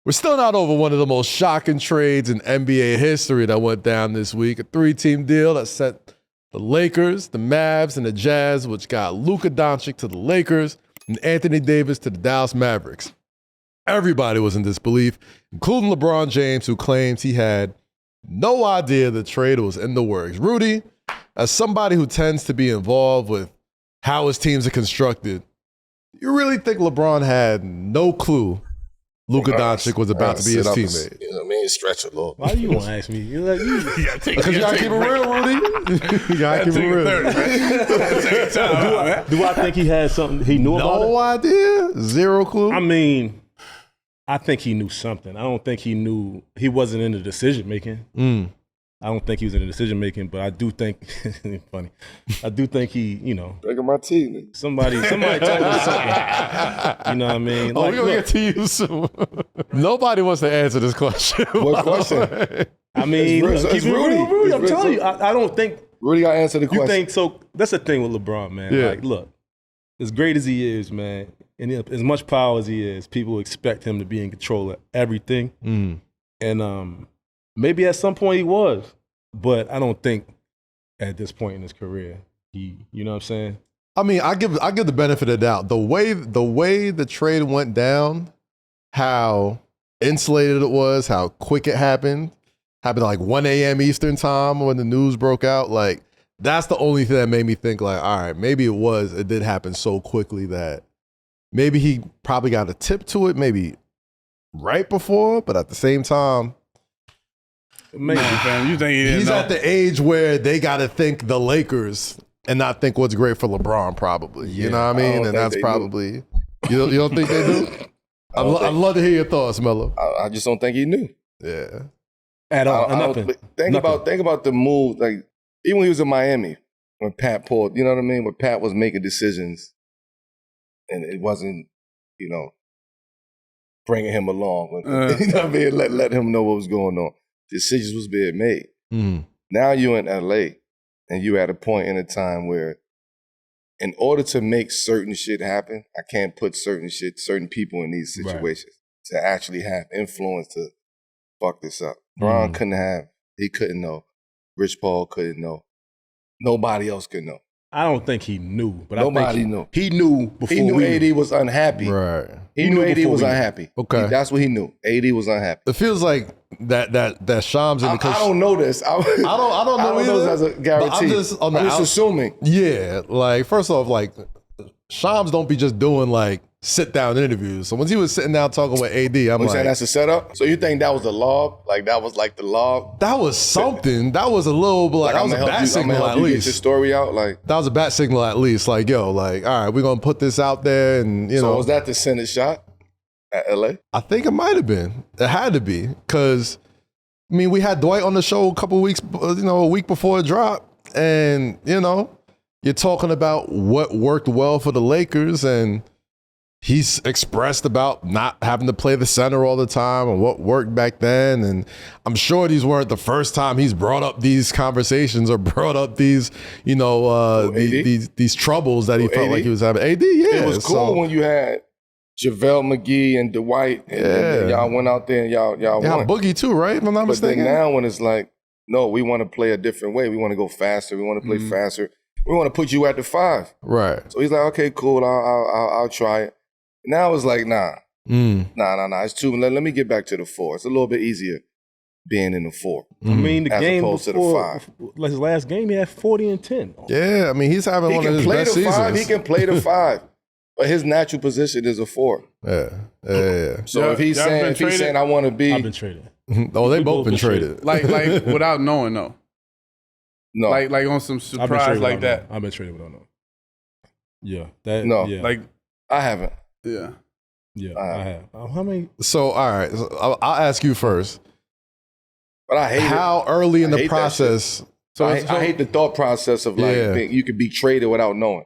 We're still not over one of the most shocking trades in NBA history that went down this week. A 3-team deal that sent the Lakers, the Mavs, and the Jazz, which got Luka Dončić to the Lakers and Anthony Davis to the Dallas Mavericks. Everybody was in disbelief, including LeBron James, who claims he had no idea the trade was in the works. Rudy, as somebody who tends to be involved with how his teams are constructed, you really think LeBron had no clue Luka Dončić was about to be his teammate? You know what I mean? Stretch a little. Why do you want to ask me? You're like, because you got to keep it real, Rudy. You got to keep it real. Do I think he had something he knew about it? No idea? Zero clue? I mean, I think he knew something. I don't think he knew. He wasn't in the decision-making. I don't think he was in the decision-making, but I do think, funny, I do think he, Drinking my tea, nigga. Somebody told him something. You know what I mean? We're going to get to you soon. Nobody wants to answer this question. What question? I mean, it's Rudy. I'm telling you, I don't think. Rudy got to answer the question. You think so? That's the thing with LeBron, man. Yeah. Like, look, as great as he is, man, and as much power as he is, people expect him to be in control of everything. And maybe at some point he was, but I don't think at this point in his career, you know what I'm saying? I mean, I give the benefit of the doubt. The way the trade went down, how insulated it was, how quick it happened like 1 a.m. Eastern time when the news broke out. Like, that's the only thing that made me think, like, all right, maybe it did happen so quickly that maybe he probably got a tip to it, maybe right before, but at the same time, maybe, fam. You think he's at the age where they got to think the Lakers and not think what's great for LeBron, probably. Yeah, you know what I mean? And that's probably you don't think they do? I'd love to hear your thoughts, Melo. I just don't think he knew. Yeah, at all. Nothing. Think about the move. Like, even when he was in Miami, when Pat pulled, you know what I mean? When Pat was making decisions, and it wasn't, bringing him along. You know what I mean? Let him know what was going on. Decisions was being made. Now you in LA, and you at a point in a time where, in order to make certain shit happen, I can't put certain people in these situations to actually have influence to fuck this up. Bron couldn't know. Rich Paul couldn't know. Nobody else could know. I don't think he knew, but nobody knew. He knew before. He knew AD was unhappy. Right. He knew AD was unhappy. Okay. That's what he knew. AD was unhappy. It feels like that Shams in the I don't know this. I don't know either. This as a guarantee. I'm just assuming. Yeah. Like, first off, like, Shams don't be just doing like sit down interviews. So when he was sitting down talking with AD, I'm like, saying that's a setup? So you think that was the law? Like, that was like the law? That was something. That was a little, like, that was a bat signal at least. Get your story out, like, that was a bat signal at least. Like, yo, like, all right, we're gonna put this out there, and So was that the Senate shot at LA? I think it might have been. It had to be, because I mean, we had Dwight on the show a week before it dropped, and you're talking about what worked well for the Lakers, and he's expressed about not having to play the center all the time and what worked back then. And I'm sure these weren't the first time he's brought up these conversations or brought up these, these troubles that he felt like he was having. AD, yeah. It was cool when you had JaVale McGee and Dwight, and y'all went out there and y'all won. Boogie too, right? If I'm not mistaken. But then now when it's like, no, we want to play a different way. We want to go faster. We want to play faster. We want to put you at the 5. Right. So he's like, okay, cool. I'll try it. Now it's like, nah. It's too. Let me get back to the 4. It's a little bit easier being in the 4. I mean, the as game opposed before, to the 5. Like his last game, he had 40 and 10. Yeah, I mean, he's having one of his best seasons. He can play the 5, but his natural position is a 4. Yeah. So if he's saying I want to be, I've been traded. Oh, they both been traded. Like without knowing though. No, like on some surprise like that. I've been traded without knowing. Yeah, like I haven't. Yeah, I have. How many? So all right, I'll ask you first. But I hate how early in the process. So I hate the thought process of like you could be traded without knowing.